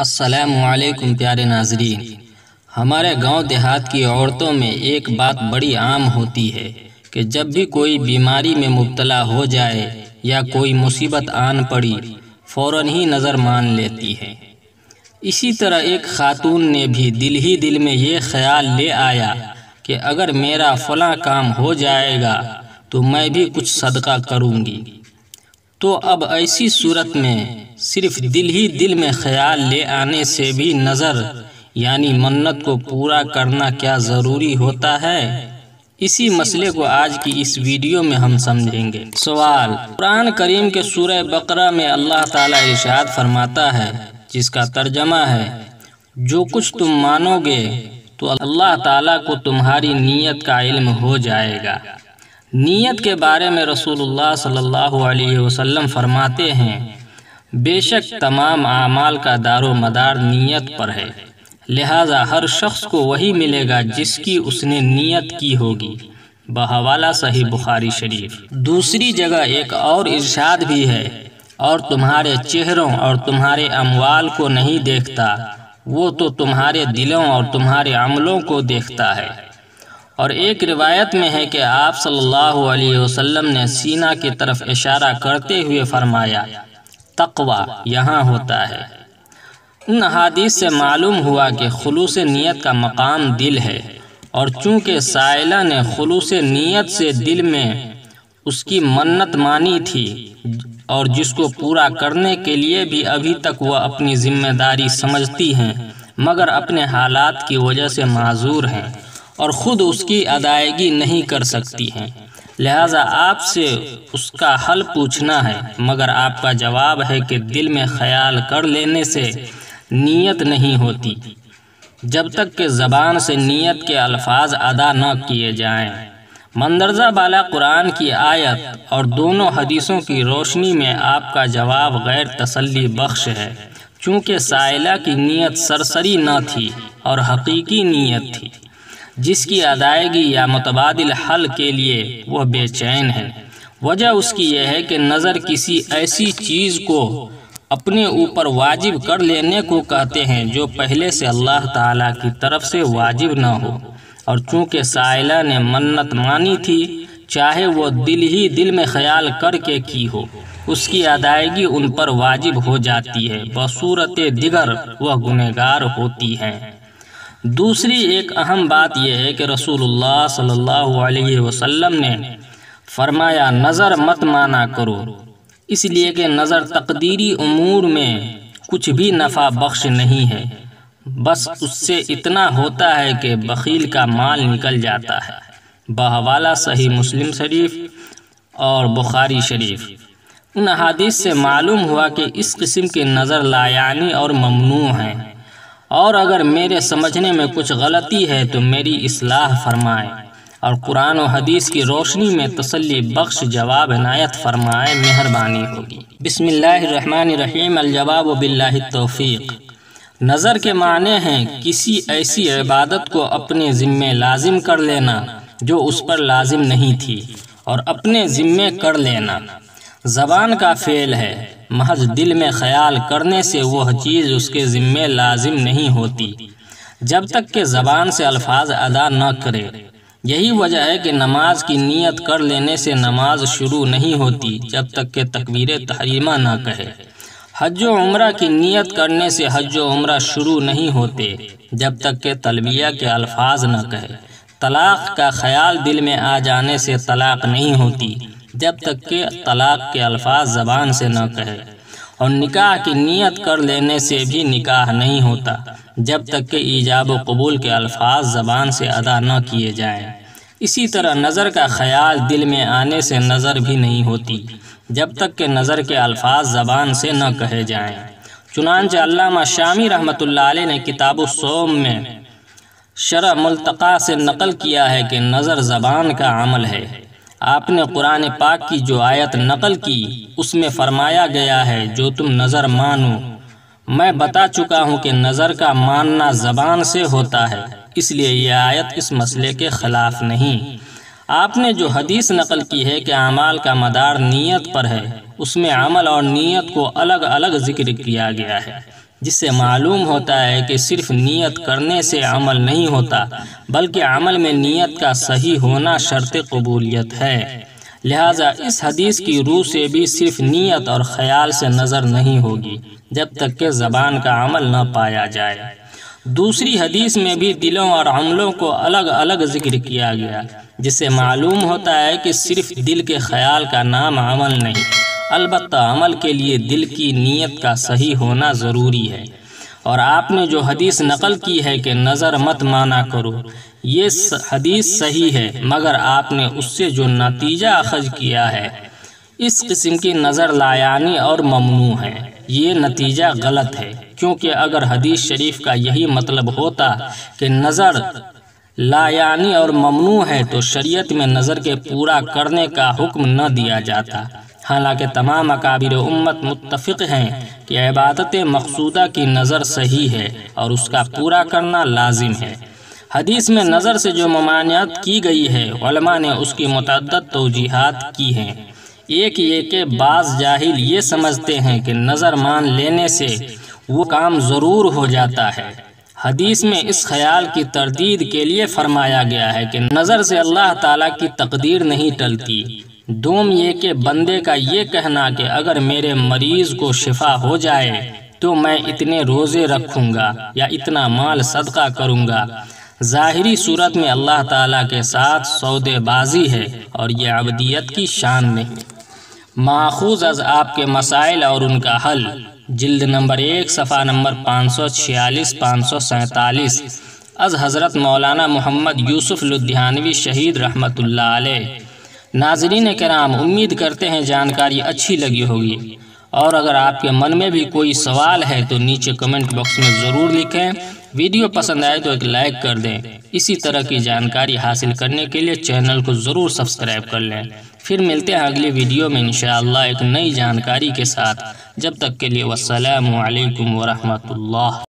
السلام علیکم پیارے ناظرین۔ ہمارے گاؤں دیہات کی عورتوں میں ایک بات بڑی عام ہوتی ہے کہ جب بھی کوئی بیماری میں مبتلا ہو جائے یا کوئی مصیبت آن پڑی فوراً ہی نظر مان لیتی ہے۔ اسی طرح ایک خاتون نے بھی دل میں یہ خیال لے آیا کہ اگر میرا فلاں کام ہو جائے گا تو میں بھی کچھ صدقہ کروں گی۔ تو اب ایسی صورت میں صرف دل میں خیال لے آنے سے بھی نظر یعنی منت کو پورا کرنا کیا ضروری ہوتا ہے؟ اسی مسئلے کو آج کی اس ویڈیو میں ہم سمجھیں گے۔ سوال: قرآن کریم کے سورہ بقرہ میں اللہ تعالیٰ ارشاد فرماتا ہے، جس کا ترجمہ ہے، جو کچھ تم مانو گے تو اللہ تعالیٰ کو تمہاری نیت کا علم ہو جائے گا۔ نیت کے بارے میں رسول اللہ صلی اللہ علیہ وسلم فرماتے ہیں، بے شک تمام اعمال کا دار و مدار نیت پر ہے، لہذا ہر شخص کو وہی ملے گا جس کی اس نے نیت کی ہوگی۔ بحوالہ صحیح بخاری شریف۔ دوسری جگہ ایک اور ارشاد بھی ہے، اور تمہارے چہروں اور تمہارے اموال کو نہیں دیکھتا، وہ تو تمہارے دلوں اور تمہارے عملوں کو دیکھتا ہے۔ اور ایک روایت میں ہے کہ آپ صلی اللہ علیہ وسلم نے سینہ کی طرف اشارہ کرتے ہوئے فرمایا، تقوی یہاں ہوتا ہے۔ ان احادیث سے معلوم ہوا کہ خلوص نیت کا مقام دل ہے، اور چونکہ سائلہ نے خلوص نیت سے دل میں اس کی منت مانی تھی، اور جس کو پورا کرنے کے لیے بھی ابھی تک وہ اپنی ذمہ داری سمجھتی ہیں مگر اپنے حالات کی وجہ سے معذور ہیں اور خود اس کی ادائیگی نہیں کر سکتی ہیں، لہذا آپ سے اس کا حل پوچھنا ہے، مگر آپ کا جواب ہے کہ دل میں خیال کر لینے سے نیت نہیں ہوتی جب تک کہ زبان سے نیت کے الفاظ ادا نہ کیے جائیں۔ مندرجہ بالا قرآن کی آیت اور دونوں حدیثوں کی روشنی میں آپ کا جواب غیر تسلی بخش ہے، چونکہ سائلہ کی نیت سرسری نہ تھی اور حقیقی نیت تھی، جس کی ادائیگی یا متبادل حل کے لیے وہ بے چین ہے۔ وجہ اس کی یہ ہے کہ نظر کسی ایسی چیز کو اپنے اوپر واجب کر لینے کو کہتے ہیں جو پہلے سے اللہ تعالیٰ کی طرف سے واجب نہ ہو، اور چونکہ سائلہ نے منت مانی تھی، چاہے وہ دل میں خیال کر کے کی ہو، اس کی ادائیگی ان پر واجب ہو جاتی ہے، بصورت دیگر وہ گنہگار ہوتی ہیں۔ دوسری ایک اہم بات یہ ہے کہ رسول اللہ صلی اللہ علیہ وسلم نے فرمایا، نظر مت مانا کرو، اس لیے کہ نظر تقدیری امور میں کچھ بھی نفع بخش نہیں ہے، بس اس سے اتنا ہوتا ہے کہ بخیل کا مال نکل جاتا ہے۔ بحوالہ صحیح مسلم شریف اور بخاری شریف۔ ان احادیث سے معلوم ہوا کہ اس قسم کی نظر لایعنی اور ممنوع ہیں، اور اگر میرے سمجھنے میں کچھ غلطی ہے تو میری اصلاح فرمائیں اور قرآن و حدیث کی روشنی میں تسلی بخش جواب عنایت فرمائیں، مہربانی ہوگی۔ بسم اللہ الرحمن الرحیم۔ الجواب باللہ التوفیق۔ نظر کے معنی ہیں کسی ایسی عبادت کو اپنے ذمے لازم کر لینا جو اس پر لازم نہیں تھی، اور اپنے ذمے کر لینا زبان کا فعل ہے، محض دل میں خیال کرنے سے وہ چیز اس کے ذمے لازم نہیں ہوتی جب تک کہ زبان سے الفاظ ادا نہ کرے۔ یہی وجہ ہے کہ نماز کی نیت کر لینے سے نماز شروع نہیں ہوتی جب تک کہ تکبیر تحریمہ نہ کہے۔ حج و عمرہ کی نیت کرنے سے حج و عمرہ شروع نہیں ہوتے جب تک کہ تلبیہ کے الفاظ نہ کہے۔ طلاق کا خیال دل میں آ جانے سے طلاق نہیں ہوتی جب تک کہ طلاق کے الفاظ زبان سے نہ کہے، اور نکاح کی نیت کر لینے سے بھی نکاح نہیں ہوتا جب تک کہ ایجاب و قبول کے الفاظ زبان سے ادا نہ کیے جائیں۔ اسی طرح نظر کا خیال دل میں آنے سے نظر بھی نہیں ہوتی جب تک کہ نظر کے الفاظ زبان سے نہ کہے جائیں۔ چنانچہ علامہ شامی رحمۃ اللہ علیہ نے کتاب الصوم میں شرح ملتقی سے نقل کیا ہے کہ نظر زبان کا عمل ہے۔ آپ نے قرآن پاک کی جو آیت نقل کی اس میں فرمایا گیا ہے، جو تم نظر مانو۔ میں بتا چکا ہوں کہ نظر کا ماننا زبان سے ہوتا ہے، اس لیے یہ آیت اس مسئلے کے خلاف نہیں۔ آپ نے جو حدیث نقل کی ہے کہ اعمال کا مدار نیت پر ہے، اس میں عمل اور نیت کو الگ الگ ذکر کیا گیا ہے، جس سے معلوم ہوتا ہے کہ صرف نیت کرنے سے عمل نہیں ہوتا بلکہ عمل میں نیت کا صحیح ہونا شرط قبولیت ہے۔ لہٰذا اس حدیث کی روح سے بھی صرف نیت اور خیال سے نظر نہیں ہوگی جب تک کہ زبان کا عمل نہ پایا جائے۔ دوسری حدیث میں بھی دلوں اور عملوں کو الگ الگ ذکر کیا گیا، جس سے معلوم ہوتا ہے کہ صرف دل کے خیال کا نام عمل نہیں، البتہ عمل کے لیے دل کی نیت کا صحیح ہونا ضروری ہے۔ اور آپ نے جو حدیث نقل کی ہے کہ نظر مت مانا کرو، یہ حدیث صحیح ہے، مگر آپ نے اس سے جو نتیجہ اخذ کیا ہے اس قسم کی نظر لایعنی اور ممنوع ہے، یہ نتیجہ غلط ہے، کیونکہ اگر حدیث شریف کا یہی مطلب ہوتا کہ نظر لایعنی اور ممنوع ہے تو شریعت میں نظر کے پورا کرنے کا حکم نہ دیا جاتا۔ حالانکہ تمام اکابر امت متفق ہیں کہ عبادت مقصودہ کی نظر صحیح ہے اور اس کا پورا کرنا لازم ہے۔ حدیث میں نظر سے جو ممانعت کی گئی ہے، علماء نے اس کی متعدد توجیحات کی ہیں۔ ایک یہ کہ بعض جاہل یہ سمجھتے ہیں کہ نظر مان لینے سے وہ کام ضرور ہو جاتا ہے۔ حدیث میں اس خیال کی تردید کے لیے فرمایا گیا ہے کہ نظر سے اللہ تعالیٰ کی تقدیر نہیں ٹلتی۔ دوم یہ کہ بندے کا یہ کہنا کہ اگر میرے مریض کو شفا ہو جائے تو میں اتنے روزے رکھوں گا یا اتنا مال صدقہ کروں گا، ظاہری صورت میں اللہ تعالیٰ کے ساتھ سودے بازی ہے اور یہ عبدیت کی شان نہیں۔ ماخوذ از آپ کے مسائل اور ان کا حل، جلد نمبر 1 صفحہ نمبر 546-547 از حضرت مولانا محمد یوسف لدھیانوی شہید رحمۃ اللہ علیہ۔ ناظرین کرام، امید کرتے ہیں جانکاری اچھی لگی ہوگی، اور اگر آپ کے من میں بھی کوئی سوال ہے تو نیچے کمنٹ باکس میں ضرور لکھیں۔ ویڈیو پسند آئے تو ایک لائک کر دیں۔ اسی طرح کی جانکاری حاصل کرنے کے لیے چینل کو ضرور سبسکرائب کر لیں۔ پھر ملتے ہیں اگلی ویڈیو میں انشاءاللہ ایک نئی جانکاری کے ساتھ۔ جب تک کے لیے والسلام علیکم ورحمۃ اللہ۔